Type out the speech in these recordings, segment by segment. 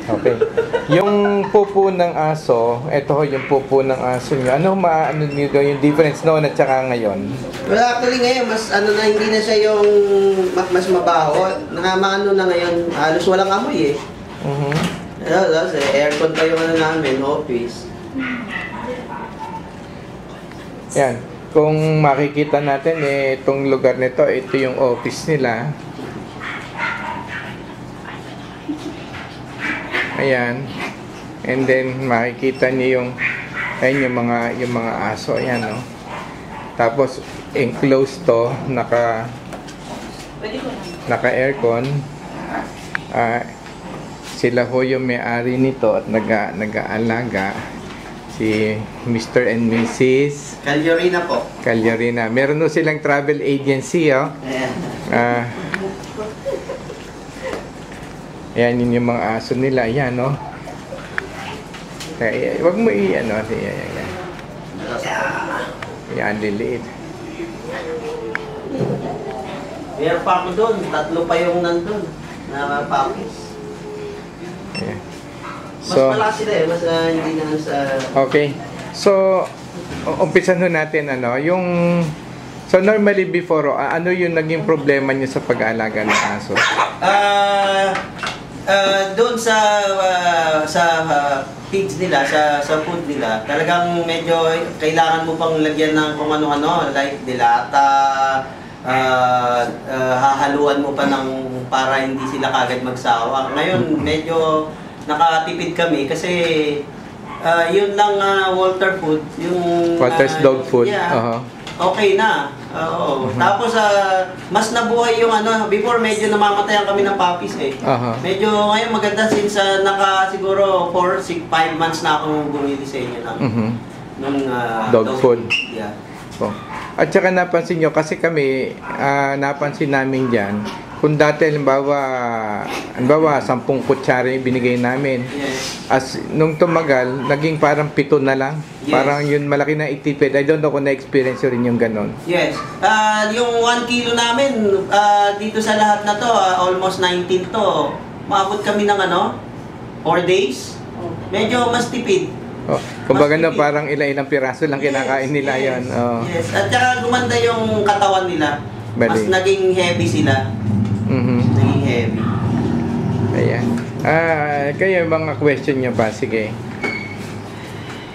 Okay. Yung pupo ng aso, ito ho yung pupo ng aso nyo. Ano niyo yung difference noon at saka ngayon? Well, actually ngayon, mas hindi na siya yung mas mabaho. Nakamaano na ngayon, halos walang amoy eh. Aircon pa yung namin, office. Yan. Kung makikita natin, itong lugar nito, ito yung office nila. Ayan. And then makikita niyo yung ayun yung mga aso, ayan, no. Tapos enclosed to, naka aircon. Sila ho yung may-ari nito at nag-aalaga, si Mr. and Mrs. Cagliorina po. Cagliorina. Meron ho silang travel agency, oh. Ayan, yun yung mga aso nila. Ayan, no? Kaya, wag mo ayan. Ayan, liliit. Meron pa ako doon. 3 pa yung nandun na puppies. Ayan. Mas malaki sila eh. Mas hindi na sa... Okay. So, umpisan ho natin, yung... So, normally before, ano yung naging problema niyo sa pag-aalaga ng aso? Doon sa feeds nila, sa food nila, talagang medyo kailangan mo pang lagyan ng kung ano-ano, like dilata, hahaluan mo pa ng para hindi sila kagad magsawa. Ngayon, medyo nakatipid kami kasi yun lang Walter food, yung... Walter's dog food? Yeah, okay na. Oo. Tapos mas nabuhay yung before medyo namamatayan kami ng puppies eh. Medyo ngayon maganda since siguro 5 months na akong bumili sa inyo ng dog food. Yeah. Oh. At saka napansin nyo, kasi kami, napansin namin dyan, kung dati, halimbawa 10 kutsara yung binigay namin. Yes. As nung tumagal, naging parang 7 na lang. Yes. Parang yun, malaki na itipid. I don't know kung na-experience rin yung ganon. Yes. Yung 1 kilo namin, dito sa lahat na to, almost 19 to, maabot kami ng 4 days. Medyo mas tipid. Kumbaga na parang ilang piraso lang kinakain nila yon. Yes. At saka gumanda yung katawan nila. Mas naging heavy sila. Naging heavy. Ayan. Kayo mga question nyo ba? Sige.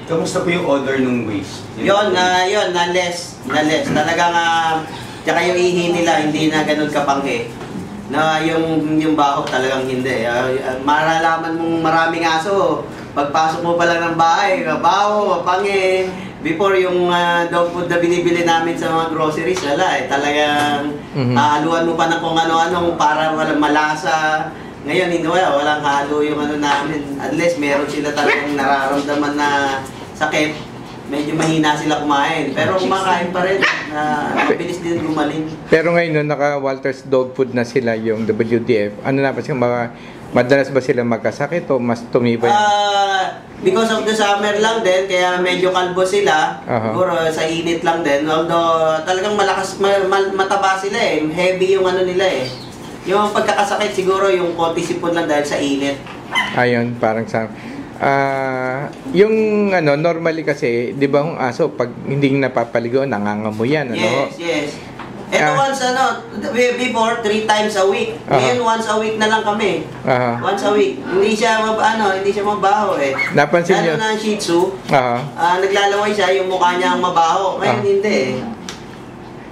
Kamusta po yung odor ng waste? Yun, na-less. Talagang, tsaka yung ihi nila, hindi na ganun kapanghe. Na yung baho talagang hindi. Maralaman mong maraming aso. Pagpasok mo pa lang ng bahay, baho, panghe. Before yung dog food na binibili namin sa mga groceries, wala eh. Talagang haluan mo pa na kung ano-ano para malasa. Ngayon, hindi walang halo yung namin. Unless meron sila talagang nararamdaman na sakit, medyo mahina sila kumain. Pero kumakain pa rin. Mabilis din gumaling. Pero ngayon, naka Walter's dog food na sila, yung WDF. Ano na pa siya, madalas ba sila magkasakit o mas tumibay? Because of the summer lang din, kaya medyo kalbo sila. Siguro sa init lang din. Although talagang malakas, mataba sila eh. Heavy yung nila eh. Yung pagkakasakit siguro yung konti sipon lang dahil sa init. Ayun, parang sa... yung normally kasi, di ba yung aso, pag hindi napapaligo, nangangamoy yan, Yes. Ito once, before, 3 times a week. Ngayon, once a week na lang kami. Once a week. Hindi siya mabaho eh. Napansin nyo? Na Shih Tzu, naglalaway siya, yung mukha niya ang mabaho. Ngayon, hindi eh.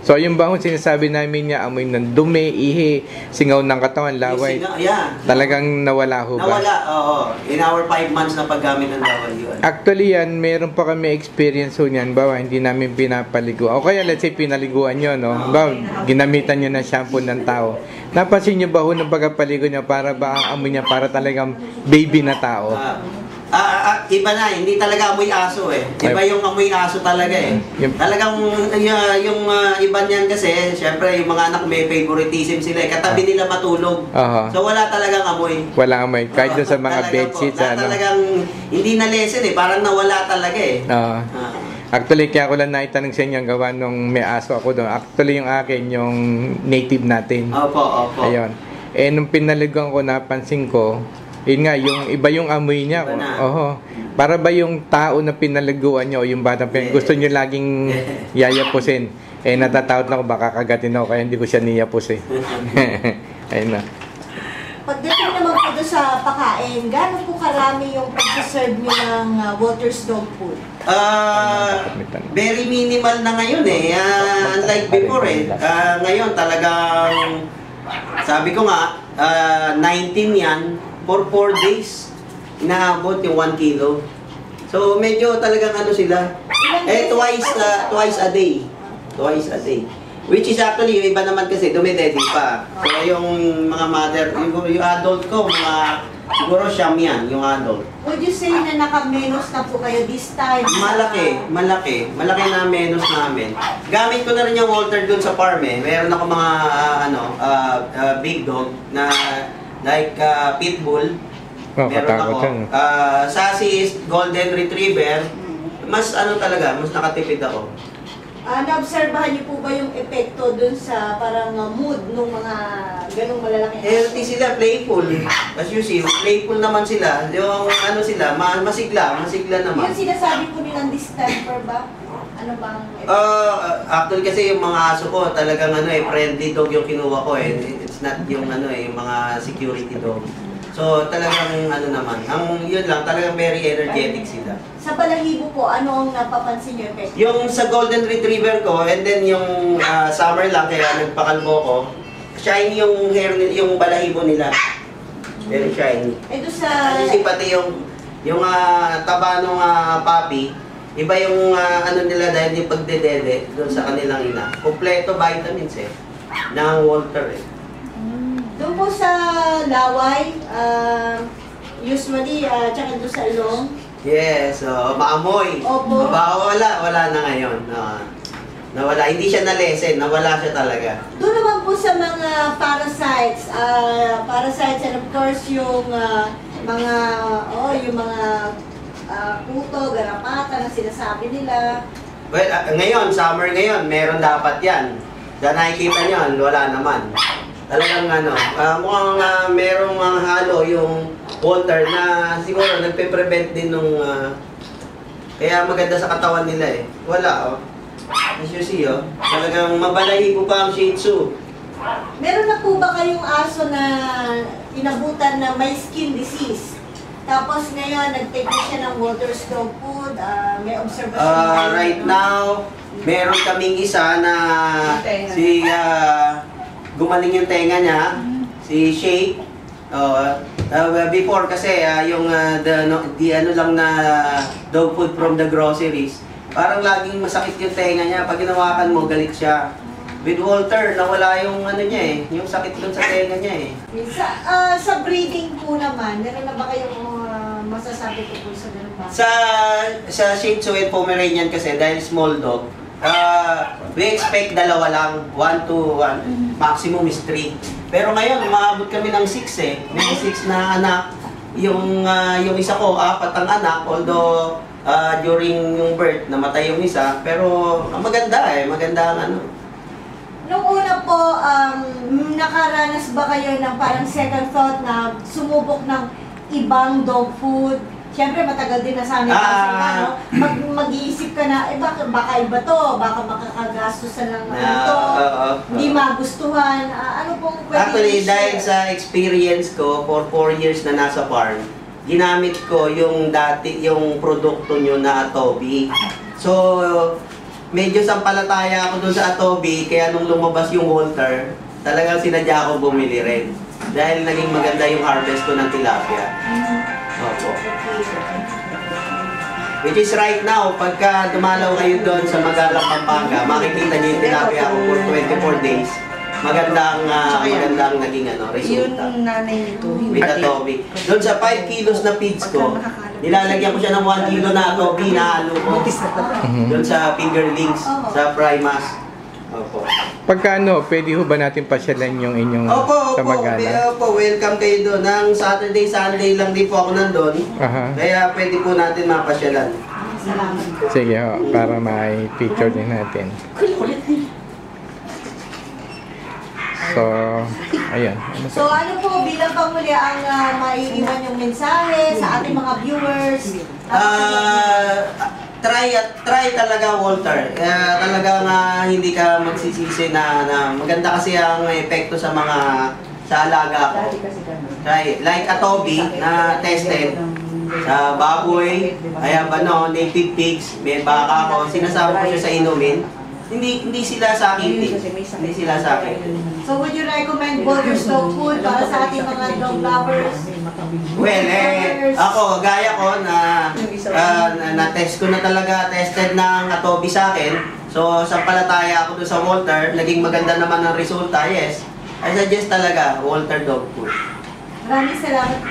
So, yung bahon sinasabi namin niya, amoy ng dumi, ihi, singaw ng katawan, laway. Talagang nawala ho ba? Nawala, oo. In our 5 months na paggamit ng laway yun. Actually yan, meron pa kami experience ho niyan. Bawa, hindi namin pinapaligo. O kaya, let's say, pinaliguan nyo, no? Bawa, ginamitan nyo ng shampoo ng tao. Napansin nyo ba ho ng pagkapaligo nyo para ba ang amoy niya para talagang baby na tao? Iba na, hindi talaga amoy aso eh. Iba yung amoy aso talaga eh. Talagang yung iba niyan kasi, syempre yung mga anak may favoritism sila eh. Katabi nila matulog. So wala talagang amoy. Wala amoy. Kahit doon sa mga bedsheets. Talagang hindi na lesson eh. Parang nawala talaga eh. Actually, kaya ko lang naitanong sa inyo ang gawa nung may aso ako doon. Actually, yung akin, yung native natin. Opo. Ayun. Nung pinaliguan ko, napansin ko, Yun nga, yung iba yung amoy niya. Iba na. Oo. Para ba yung tao na pinaliguan nyo o yung batang gusto nyo laging yayapusin? Eh, natatakot na ako, baka kagatin ako, kaya hindi ko siya niyapos eh. Ayun na. Pagdating naman po doon sa pakain, gano'n po karami yung pag-serve nyo ng Walter's Dog Food? Very minimal na ngayon eh. Unlike before eh. Ngayon talagang, sabi ko nga, 19 yan, for 4 days, inaabot yung 1 kilo. So medyo talagang ano sila, twice a day. Twice a day. Which is actually, yung iba naman kasi, dumidedi pa. So yung mga mother, yung adult ko, siguro siyam yan, yung adult. Would you say na naka-menos na po kayo this time? Malaki na menos namin. Gamit ko na rin yung Walter dun sa farm eh. Meron ako mga big dog na like pitbull. Meron ako. Sassy Golden Retriever. Mas talaga, mas nakatipid ako. Naobserbahan niyo po ba yung epekto dun sa parang mood ng mga ganong malalaki? Healthy sila, playful. As you see, playful naman sila. Yung sila, masigla naman. Yung sinasabi po nilang distemper ba? Ano bang Actually kasi yung mga aso ko talagang friendly dog yung kinuha ko eh. It's not yung yung mga security dog. So talagang naman, yun lang, talagang very energetic sila. Sa balahibo po, ano ang napapansin niyo epekto? Yung sa Golden Retriever ko, and then yung summer lang, kaya nagpakalbo ko, shiny yung hair, yung balahibo nila. Very shiny. Doon sa... Kasi pati yung taba ng puppy, iba yung nila dahil yung pagdedede doon sa kanilang ina. Kompleto vitamins eh, ng Walter eh. Doon po sa laway, usually, tsaka doon sa ilong. Yes, maamoy. Opo. Wala na ngayon. Nawala, hindi siya nalesen, nawala siya talaga. Doon naman po sa mga parasites, and of course yung mga kuto, garapata na sinasabi nila. Well, ngayon, summer ngayon, meron dapat yan. Dahil nakikita nyo, wala naman. Talagang mukhang merong halo yung Walter na siguro nagpe-prevent din nung kaya maganda sa katawan nila eh. Wala As you see talagang mabalahibo pa ang Shih Tzu. Meron na po ba kayong aso na inabutan na may skin disease? Tapos ngayon, nag-take na siya ng Walter's Dog Food, may observation. Right now, meron kaming isa na si gumaling yung tenga niya, si Shake. Before kasi yung lang na dog food from the groceries, parang laging masakit yung tenga niya. Pag ginawakan mo, galit siya. With Walter, nawala yung niya eh, yung sakit dun sa tenga niya eh. Sa breeding po naman, meron na ba kayong masasabi ko po sa ganun ba? Sa Shih Tzu and Pomeranian kasi, dahil small dog, we expect dalawa lang, 1 to 1, maximum is 3. Pero ngayon, umaabot kami ng 6 eh. May 6 na anak. Yung isa ko, 4 ang anak, although during yung birth, namatay yung isa. Pero maganda maganda ang Nung una po, nakaranas ba kayo ng parang second thought na sumubok ng ibang dog food? Siyempre, matagal din na sana mag-iisip ka na, baka iba to, baka makakagastos na lang ito, hindi magustuhan. Ano pong pwede Actually, dahil sa experience ko, for 4 years na nasa farm, ginamit ko yung produkto nyo na Atobi. So, medyo sampalataya ako dun sa Atobi, kaya nung lumabas yung Walter, talagang sinadya ko bumili rin. Dahil naging maganda yung harvest ko ng tilapia. Opo. Which is right now, pagka dumalaw kayo doon sa Magalang, Pampanga, makikita niyo yung tilapia ko for 24 days. Magandang naging resulta. Yung nanay nito. With Atobi. Doon sa 5 kilos na feeds ko, nilalagyan ko siya ng 1 kilo na Atobi na halo ko. Doon sa fingerlings, sa Primas. Opo. Pagka pwede ho ba natin pasyalan yung inyong sa Magalang? Opo, welcome kayo doon. Ang Saturday, Sunday lang din po ako nandun. Kaya pwede po natin mapasyalan. Salamat. Sige ho, para may picture din natin. So, ayun. So ano po bilang panghuli ang maiiwan yung mensahe sa ating mga viewers? Try talaga, Walter. Talagang hindi ka magsisisi na maganda kasi ang epekto sa alaga ko. Try like Atobi na tested sa baboy, native pigs, may baka ko, sinasama ko siya sa inumin. Hindi sila sakit. Hindi sila sakit. So would you recommend Boulder Stock Food para sa ating mga dog lovers? Well, ako, gaya ko na-test ko na talaga, tested ng Atobi sa akin. So, sampalataya ako doon sa Walter, naging maganda naman ang resulta, yes. I suggest talaga, Walter Dog Food. Maraming salamat po.